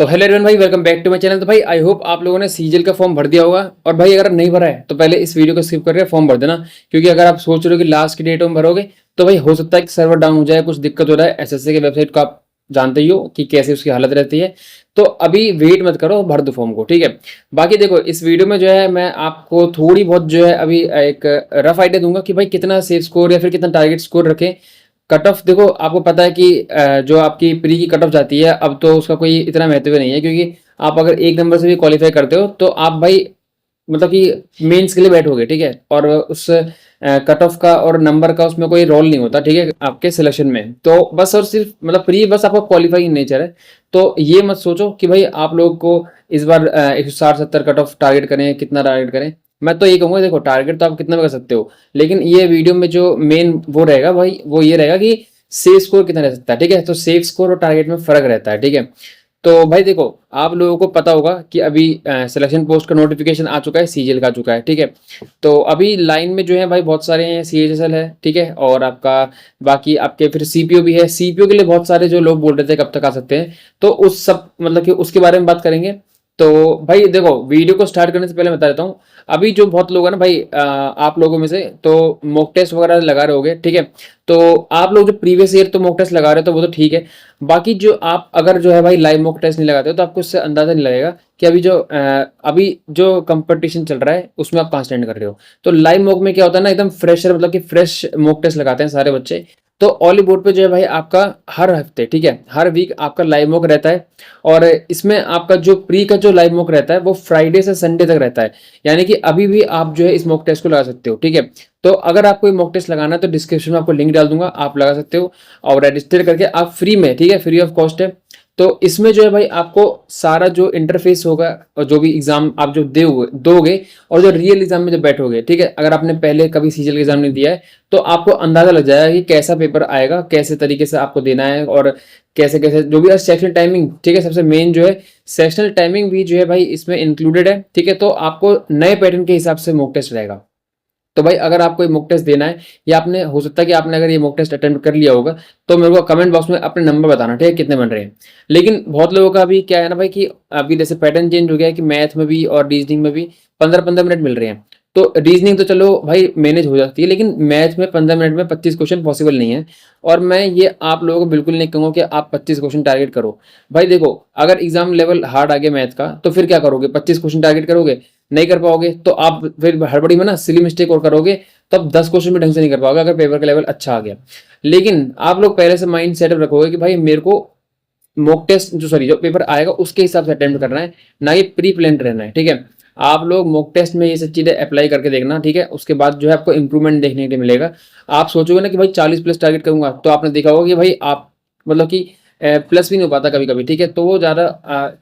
तो hello everyone भाई, welcome back to my channel. तो भाई आई होप आप लोगों ने सीजीएल का फॉर्म भर दिया होगा। और भाई अगर नहीं भरा है तो पहले इस वीडियो को स्किप करके फॉर्म भर देना, क्योंकि अगर आप सोच रहे हो कि लास्ट की डेट में भरोगे तो भाई हो सकता है कि सर्वर डाउन हो जाए, कुछ दिक्कत हो रहा है। एसएससी की वेबसाइट को आप जानते ही हो कि कैसी उसकी हालत रहती है। तो अभी वेट मत करो, भर दो फॉर्म को, ठीक है। बाकी देखो, इस वीडियो में जो है मैं आपको थोड़ी बहुत जो है अभी एक रफ आइडिया दूंगा कि भाई कितना सेफ स्कोर या फिर कितना टारगेट स्कोर रखें। कट ऑफ देखो, आपको पता है कि जो आपकी प्री की कट ऑफ जाती है अब तो उसका कोई इतना महत्व नहीं है, क्योंकि आप अगर एक नंबर से भी क्वालिफाई करते हो तो आप भाई मतलब कि मेंस के लिए बैठोगे, ठीक है। और उस कट ऑफ का और नंबर का उसमें कोई रोल नहीं होता, ठीक है, आपके सिलेक्शन में। तो बस और सिर्फ मतलब प्री बस आपका क्वालिफाई नेचर है। तो ये मत सोचो कि भाई आप लोग को इस बार 160-70 कट ऑफ टारगेट करें, कितना टारगेट करें। मैं तो ये कहूँगा, देखो टारगेट तो आप कितना भी कर सकते हो, लेकिन ये वीडियो में जो मेन वो रहेगा भाई, वो ये रहेगा कि सेफ स्कोर कितना रह सकता है, ठीक है। तो सेफ स्कोर और टारगेट में फर्क रहता है, ठीक है। तो भाई देखो, आप लोगों को पता होगा कि अभी सिलेक्शन पोस्ट का नोटिफिकेशन आ चुका है, सीजीएल का आ चुका है, ठीक है। तो अभी लाइन में जो है भाई बहुत सारे हैं, सीएचएसएल है, ठीक है, और आपका बाकी आपके फिर सीपीओ भी है। सीपीओ के लिए बहुत सारे जो लोग बोल रहे थे कब तक आ सकते हैं, तो उस सब मतलब कि उसके बारे में बात करेंगे। तो भाई देखो, वीडियो को स्टार्ट करने से पहले बता देता हूँ, अभी जो बहुत लोग हैं ना भाई, आप लोगों में से तो मॉक टेस्ट वगैरह लगा रहे होगे, ठीक है। तो आप लोग जो प्रीवियस ईयर तो मॉक टेस्ट लगा रहे हो तो वो तो ठीक है। बाकी जो आप अगर जो है भाई लाइव मॉक टेस्ट नहीं लगाते हो तो आपको उससे अंदाजा नहीं लगेगा कि अभी जो कंपटीशन चल रहा है उसमें आप कहाँ स्टैंड कर रहे हो। तो लाइव मॉक में क्या होता है ना, एकदम फ्रेशर मतलब कि फ्रेश मॉक टेस्ट लगाते हैं सारे बच्चे। तो ऑली बोर्ड पे जो है भाई आपका हर हफ्ते, ठीक है, हर वीक आपका लाइव मॉक रहता है। और इसमें आपका जो प्री का जो लाइव मॉक रहता है वो फ्राइडे से संडे तक रहता है। यानी कि अभी भी आप जो है इस मॉक टेस्ट को लगा सकते हो, ठीक है। तो अगर आपको ये मॉक टेस्ट लगाना है तो डिस्क्रिप्शन में आपको लिंक डाल दूंगा, आप लगा सकते हो। और रजिस्टर करके आप फ्री में, ठीक है, फ्री ऑफ कॉस्ट है। तो इसमें जो है भाई आपको सारा जो इंटरफेस होगा और जो भी एग्जाम आप जो दोगे और जो रियल एग्जाम में जब बैठोगे, ठीक है, अगर आपने पहले कभी सीजीएल का एग्जाम नहीं दिया है तो आपको अंदाजा लग जाएगा कि कैसा पेपर आएगा, कैसे तरीके से आपको देना है, और कैसे कैसे जो भी सेक्शनल टाइमिंग, ठीक है, सबसे मेन जो है सेक्शनल टाइमिंग भी जो है भाई इसमें इंक्लूडेड है, ठीक है। तो आपको नए पैटर्न के हिसाब से मॉक टेस्ट रहेगा। तो भाई अगर आपको ये मॉक टेस्ट देना है, या आपने हो सकता है कि आपने अगर ये मॉक टेस्ट अटेम्प्ट कर लिया होगा, तो मेरे को कमेंट बॉक्स में अपने नंबर बताना, ठीक है, कितने बन रहे हैं। लेकिन बहुत लोगों का अभी क्या है ना भाई कि अभी जैसे पैटर्न चेंज हो गया है कि मैथ में भी और रीजनिंग में भी 15-15 मिनट मिल रहे हैं। तो रीजनिंग तो चलो भाई मैनेज हो जाती है, लेकिन मैथ में 15 मिनट में 25 क्वेश्चन पॉसिबल नहीं है। और मैं ये आप लोगों को बिल्कुल नहीं कहूँगा कि आप 25 क्वेश्चन टारगेट करो। भाई देखो, अगर एग्जाम लेवल हार्ड आ गया मैथ का तो फिर क्या करोगे, 25 क्वेश्चन टारगेट करोगे, नहीं कर पाओगे। तो आप फिर हड़बड़ी में ना सिली मिस्टेक और करोगे, तब 10 क्वेश्चन भी ढंग से नहीं कर पाओगे अगर पेपर का लेवल अच्छा आ गया। लेकिन आप लोग पहले से माइंड सेटअप रखोगे कि भाई मेरे को मॉक टेस्ट जो पेपर आएगा उसके हिसाब से अटेम्प्ट करना है, ना कि प्री प्लान रहना है, ठीक है। आप लोग मॉक टेस्ट में ये सब चीजें अप्लाई करके देखना, ठीक है। उसके बाद जो है आपको इंप्रूवमेंट देखने के लिए मिलेगा। आप सोचोगे ना कि भाई 40+ टारगेट करूंगा, तो आपने देखा होगा कि भाई आप मतलब कि प्लस भी नहीं हो पाता कभी कभी, ठीक है। तो वो ज्यादा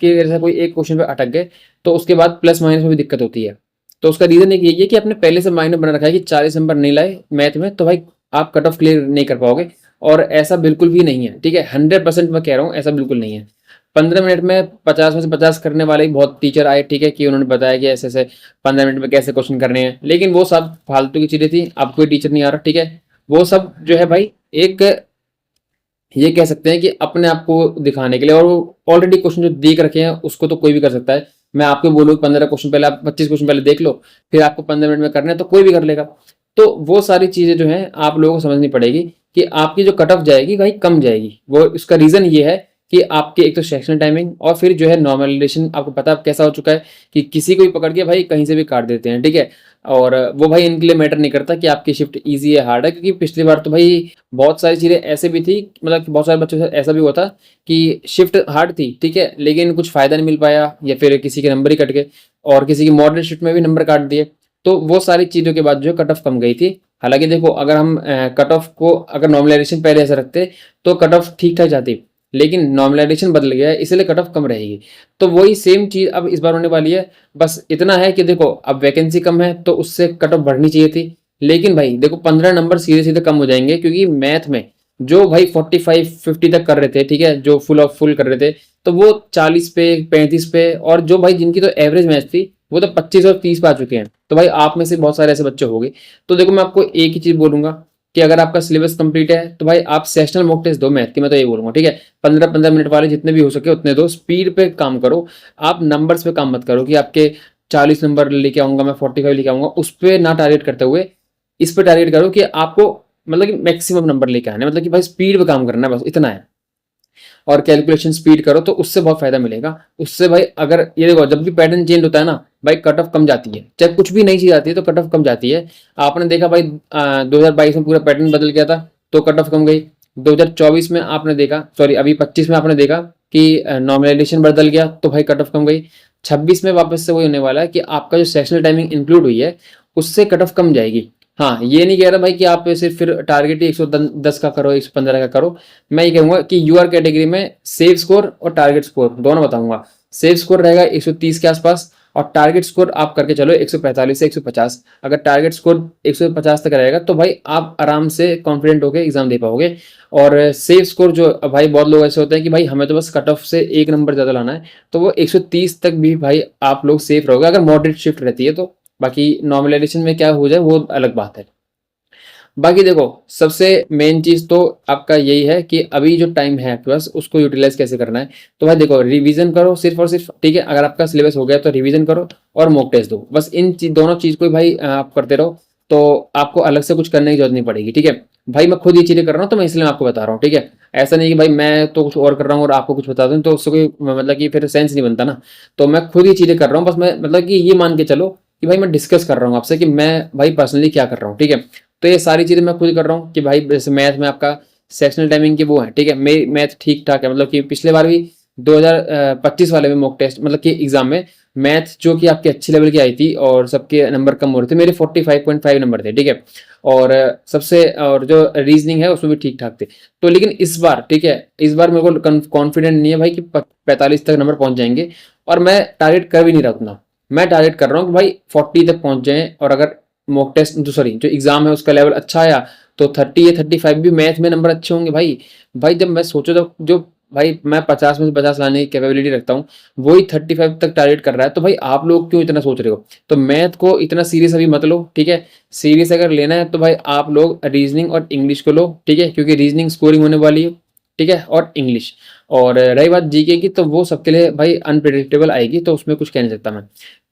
कि जैसे कोई एक क्वेश्चन पे अटक गए तो उसके बाद प्लस माइनस में भी दिक्कत होती है। तो उसका रीजन एक यही है कि आपने पहले से माइंड में बना रखा है कि 40 नंबर नहीं लाए मैथ में तो भाई आप कट ऑफ क्लियर नहीं कर पाओगे। और ऐसा बिल्कुल भी नहीं है, ठीक है, 100% मैं कह रहा हूँ, ऐसा बिल्कुल नहीं है। 15 मिनट में 50 में से 50 करने वाले ही बहुत टीचर आए, ठीक है, कि उन्होंने बताया कि ऐसे ऐसे 15 मिनट में कैसे क्वेश्चन करने हैं, लेकिन वो सब फालतू की चीजें थी। अब कोई टीचर नहीं आ रहा, ठीक है। वो सब जो है भाई एक ये कह सकते हैं कि अपने आप को दिखाने के लिए, और वो ऑलरेडी क्वेश्चन जो देख रखे हैं उसको तो कोई भी कर सकता है। मैं आपको बोलूँ 15 क्वेश्चन पहले, आप 25 क्वेश्चन पहले देख लो, फिर आपको 15 मिनट में करना है तो कोई भी कर लेगा। तो वो सारी चीजें जो है आप लोगों को समझनी पड़ेगी कि आपकी जो कट ऑफ जाएगी भाई कम जाएगी। वो उसका रीजन ये है कि आपके एक तो सेक्शनल टाइमिंग और फिर जो है नॉर्मलाइजेशन, आपको पता है कैसा हो चुका है कि किसी को भी पकड़ के भाई कहीं से भी काट देते हैं, ठीक है। और वो भाई इनके लिए मैटर नहीं करता कि आपकी शिफ्ट इजी है हार्ड है, क्योंकि पिछली बार तो भाई बहुत सारी चीज़ें ऐसे भी थी, मतलब कि बहुत सारे बच्चों से ऐसा भी हुआ था कि शिफ्ट हार्ड थी, ठीक है, लेकिन कुछ फ़ायदा नहीं मिल पाया, या फिर किसी के नंबर ही कट गए, और किसी की मॉडरेट शिफ्ट में भी नंबर काट दिए। तो वो सारी चीज़ों के बाद जो कट ऑफ कम गई थी। हालांकि देखो, अगर हम कट ऑफ को अगर नॉर्मलाइजेशन पहले ऐसा रखते तो कट ऑफ ठीक ठाक जाती, लेकिन नॉर्मलाइजेशन बदल गया है इसलिए कट ऑफ कम रहेगी। तो वही सेम चीज़ अब इस बार होने वाली है। बस इतना है कि देखो, अब वैकेंसी कम है तो उससे कट ऑफ बढ़नी चाहिए थी, लेकिन भाई देखो 15 नंबर सीधे सीधे कम हो जाएंगे, क्योंकि मैथ में जो भाई 45-50 तक कर रहे थे, ठीक है, जो फुल ऑफ फुल कर रहे थे, तो वो 40 पे 35 पे, और जो भाई जिनकी तो एवरेज मैथ थी वो तो 25 और 30 पे आ चुके हैं। तो भाई आप में से बहुत सारे ऐसे बच्चे हो गए। तो देखो, मैं आपको एक ही चीज़ बोलूंगा कि अगर आपका सिलेबस कंप्लीट है तो भाई आप सेशनल मॉक टेस्ट दो मैथ की, मैं तो ये बोलूंगा, ठीक है। 15-15 मिनट वाले जितने भी हो सके उतने दो, स्पीड पे काम करो। आप नंबर्स पे काम मत करो कि आपके 40 नंबर लेके आऊंगा मैं, 45 लेके आऊंगा, उस पर ना टारगेट करते हुए इस पे टारगेट करो कि आपको मतलब कि मैक्सिमम नंबर लेके आने, मतलब कि भाई स्पीड पे काम करना है, बस इतना है। और कैलकुलेशन स्पीड करो तो उससे बहुत फायदा मिलेगा। उससे भाई अगर ये देखो, जब भी पैटर्न चेंज होता है ना भाई, कट ऑफ कम जाती है, चाहे कुछ भी नई चीज आती है तो कट ऑफ कम जाती है। आपने देखा भाई 2022 में पूरा पैटर्न बदल गया था तो कट ऑफ कम गई। 2024 में आपने देखा, सॉरी अभी 25 में आपने देखा कि नॉर्मलाइजेशन बदल गया तो भाई कट ऑफ कम गई। 26 में वापस से वही होने वाला है कि आपका जो सेक्शनल टाइमिंग इंक्लूड हुई है उससे कट ऑफ कम जाएगी। हाँ, ये नहीं कह रहा भाई कि आप सिर्फ फिर टारगेट ही 110 का करो, 115 का करो। मैं ये कहूंगा कि यूआर कैटेगरी में सेफ स्कोर और टारगेट स्कोर दोनों बताऊंगा। सेफ स्कोर रहेगा 130 के आसपास और टारगेट स्कोर आप करके चलो 145 से 150। अगर टारगेट स्कोर 150 तक रहेगा तो भाई आप आराम से कॉन्फिडेंट होकर एग्जाम दे पाओगे। और सेफ स्कोर जो भाई बहुत लोग ऐसे होते हैं कि भाई हमें तो बस कट ऑफ से एक नंबर ज़्यादा लाना है, तो वो 130 तक भी भाई आप लोग सेफ रहोगे अगर मॉडरेट शिफ्ट रहती है तो। बाकी नॉर्मलाइजेशन में क्या हो जाए वो अलग बात है। बाकी देखो, सबसे मेन चीज तो आपका यही है कि अभी जो टाइम है आपके पास उसको यूटिलाइज कैसे करना है। तो भाई देखो, रिवीजन करो सिर्फ और सिर्फ, ठीक है। अगर आपका सिलेबस हो गया तो रिवीजन करो और मॉक टेस्ट दो, बस इन दोनों चीज को भाई आप करते रहो तो आपको अलग से कुछ करने की जरूरत नहीं पड़ेगी, ठीक है। भाई मैं खुद ये चीजें कर रहा हूँ तो मैं इसलिए आपको बता रहा हूँ, ठीक है। ऐसा नहीं कि भाई मैं तो कुछ और कर रहा हूँ और आपको कुछ बता दूँ तो उससे कोई मतलब कि फिर सेंस नहीं बनता ना। तो मैं खुद ये चीजें कर रहा हूँ, बस मैं मतलब कि ये मान के चलो कि भाई मैं डिस्कस कर रहा हूँ आपसे कि मैं भाई पर्सनली क्या कर रहा हूँ, ठीक है। तो ये सारी चीजें मैं खुद कर रहा हूँ कि भाई जैसे मैथ में आपका सेक्शनल टाइमिंग की वो है, ठीक है। मेरी मैथ ठीक ठाक है, मतलब कि पिछले बार भी 2025 वाले में मॉक टेस्ट मतलब कि एग्जाम में मैथ जो कि आपकी अच्छी लेवल की आई थी और सबके नंबर कम हो रहे थे, मेरे 45.5 नंबर थे, ठीक है। और सबसे और जो रीजनिंग है उसमें भी ठीक ठाक थे। तो लेकिन इस बार, ठीक है, इस बार मेरे को कॉन्फिडेंट नहीं है भाई कि 45 तक नंबर पहुंच जाएंगे। और मैं टारगेट कर भी नहीं रहा उतना, मैं टारगेट कर रहा हूँ कि भाई 40 तक पहुंच जाए। और अगर मॉक टेस्ट जो सॉरी जो एग्जाम है उसका लेवल अच्छा आया तो 30 या 35 भी मैथ में नंबर अच्छे होंगे भाई। भाई जब मैं सोचो तो जो भाई मैं 50 में से 50 लाने की कैपेबिलिटी रखता हूँ, वही 35 तक टारगेट कर रहा है, तो भाई आप लोग क्यों इतना सोच रहे हो। तो मैथ को इतना सीरियस अभी मत लो, ठीक है। सीरियस अगर लेना है तो भाई आप लोग रीजनिंग और इंग्लिश को लो, ठीक है, क्योंकि रीजनिंग स्कोरिंग होने वाली है, ठीक है, और इंग्लिश। और रही बात जीके की तो वो सबके लिए भाई अनप्रिडिक्टेबल आएगी, तो उसमें कुछ कह नहीं सकता मैं।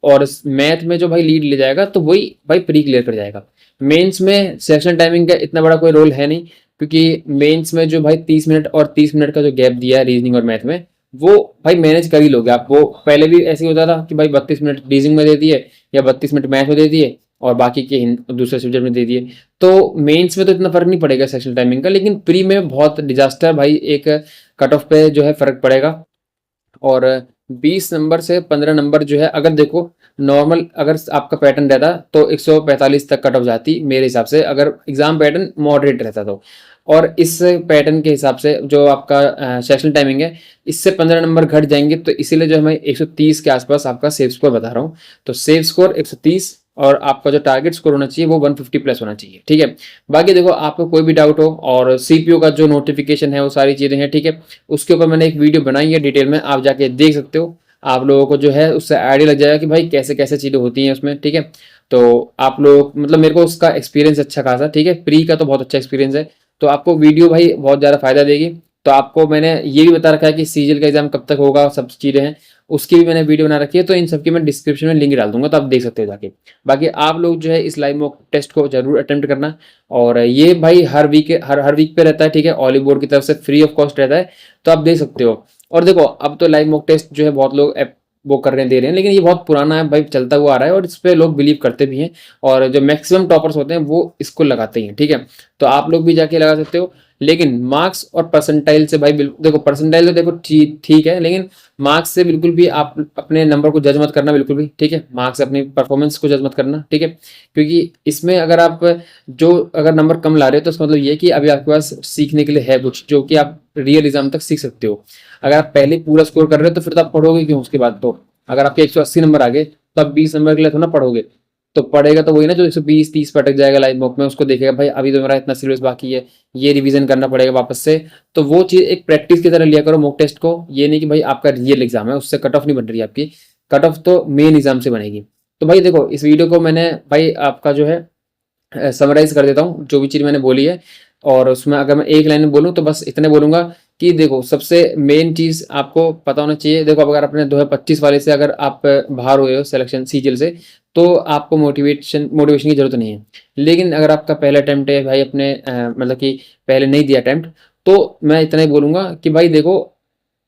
और मैथ में जो भाई लीड ले जाएगा तो वही भाई प्री क्लियर कर जाएगा। मेंस में सेक्शन टाइमिंग का इतना बड़ा कोई रोल है नहीं, क्योंकि मेंस में जो भाई 30 मिनट और 30 मिनट का जो गैप दिया है रीजनिंग और मैथ में, वो भाई मैनेज कर ही लोगे आप। वो पहले भी ऐसे ही होता था कि भाई 32 मिनट रीजनिंग में दे दिए या 32 मिनट मैथ में दे दिए और बाकी के दूसरे सब्जेक्ट में दे दिए। तो मेंस में तो इतना फर्क नहीं पड़ेगा सेक्शन टाइमिंग का, लेकिन प्री में बहुत डिजास्टर भाई, एक कट ऑफ पे जो है फर्क पड़ेगा। और 20 नंबर से 15 नंबर जो है, अगर देखो नॉर्मल अगर आपका पैटर्न रहता तो 145 तक कट ऑफ जाती मेरे हिसाब से, अगर एग्जाम पैटर्न मॉडरेट रहता तो। और इस पैटर्न के हिसाब से जो आपका सेक्शन टाइमिंग है, इससे 15 नंबर घट जाएंगे, तो इसीलिए जो मैं 130 के आसपास आपका सेफ स्कोर बता रहा हूँ। तो सेफ स्कोर 130 और आपका जो टारगेट स्कोर होना चाहिए वो 150 प्लस होना चाहिए, ठीक है। बाकी देखो, आपको कोई भी डाउट हो और सीपीयू का जो नोटिफिकेशन है वो सारी चीज़ें हैं, ठीक है, उसके ऊपर मैंने एक वीडियो बनाई है डिटेल में, आप जाके देख सकते हो। आप लोगों को जो है उससे आइडिया लग जाएगा कि भाई कैसे कैसे चीज़ें होती हैं उसमें, ठीक है। तो आप लोग मतलब मेरे को उसका एक्सपीरियंस अच्छा खासा, ठीक है, प्री का तो बहुत अच्छा एक्सपीरियंस है। तो आपको वीडियो भाई बहुत ज़्यादा फायदा देगी। तो आपको मैंने ये भी बता रखा है कि सीजीएल का एग्जाम कब तक होगा, सब चीज़ें हैं, उसकी भी मैंने वीडियो बना रखी है, तो इन सबकी मैं डिस्क्रिप्शन में लिंक डाल दूंगा, तो आप देख सकते हो जाके। बाकी आप लोग जो है इस लाइव मॉक टेस्ट को जरूर अटेम्प्ट करना। और ये भाई हर वीक पे रहता है, ठीक है, ऑलिव बोर्ड की तरफ से फ्री ऑफ कॉस्ट रहता है, तो आप देख सकते हो। और देखो, अब तो लाइव मॉक टेस्ट जो है बहुत लोग वो कर रहे हैं, दे रहे हैं, लेकिन ये बहुत पुराना है भाई, चलता हुआ आ रहा है और इस पे लोग बिलीव करते भी हैं। और जो मैक्सिमम टॉपर्स होते हैं वो इसको लगाते ही हैं, ठीक है। तो आप लोग भी जाके लगा सकते हो। लेकिन मार्क्स और परसेंटाइल से भाई बिल्कुल देखो, परसेंटाइल तो देखो ठीक है, लेकिन मार्क्स से बिल्कुल भी आप अपने नंबर को जज मत करना, बिल्कुल भी, ठीक है। मार्क्स से अपनी परफॉर्मेंस को जज मत करना, ठीक है। क्योंकि इसमें अगर आप जो अगर नंबर कम ला रहे हो तो इसका मतलब ये कि अभी आपके पास सीखने के लिए है कुछ जो कि आप रियल एग्जाम तक सीख सकते हो। अगर आप पहले पूरा स्कोर कर रहे हो तो फिर तो आप पढ़ोगे क्यों उसके बाद। तो अगर आपके 180 नंबर आ गए तो आप 20 नंबर के लिए थोड़ा पढ़ोगे। तो पढ़ेगा तो वही ना जो 120-30 पे अटक जाएगा लाइव मॉक में, उसको देखेगा भाई अभी तो मेरा इतना सिलेबस बाकी है, ये रिवीजन करना पड़ेगा वापस से। तो वो चीज़ एक प्रैक्टिस की तरह लिया करो मॉक टेस्ट को। ये नहीं कि भाई आपका रियल एग्जाम है, उससे कट ऑफ नहीं बन रही आपकी, कट ऑफ तो मेन एग्जाम से बनेगी। तो भाई देखो, इस वीडियो को मैंने भाई आपका जो है समराइज कर देता हूँ जो भी चीज़ मैंने बोली है। और उसमें अगर मैं एक लाइन में बोलूँ तो बस इतने बोलूँगा कि देखो, सबसे मेन चीज़ आपको पता होना चाहिए। देखो, अब अगर अपने 2025 वाले से अगर आप बाहर हुए हो सिलेक्शन सीजीएल से, तो आपको मोटिवेशन की ज़रूरत नहीं है। लेकिन अगर आपका पहला अटेम्प्ट है भाई, अपने मतलब कि पहले नहीं दिया अटेम्प्ट, तो मैं इतना ही बोलूँगा कि भाई देखो,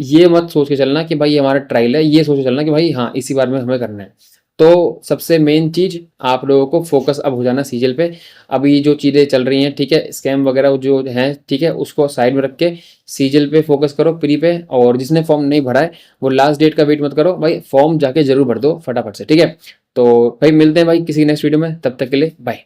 ये मत सोच के चलना कि भाई ये हमारा ट्रायल है, ये सोच के चलना कि भाई हाँ, इसी बार में हमें करना है। तो सबसे मेन चीज़, आप लोगों को फोकस अब हो जाना सीजीएल पे। अभी जो चीज़ें चल रही हैं, ठीक है, स्कैम वगैरह जो हैं, ठीक है, उसको साइड में रख के सीजीएल पे फोकस करो, प्री पे। और जिसने फॉर्म नहीं भरा है वो लास्ट डेट का वेट मत करो भाई, फॉर्म जाके जरूर भर दो फटाफट से, ठीक है। तो भाई मिलते हैं भाई किसी नेक्स्ट वीडियो में, तब तक के लिए बाय।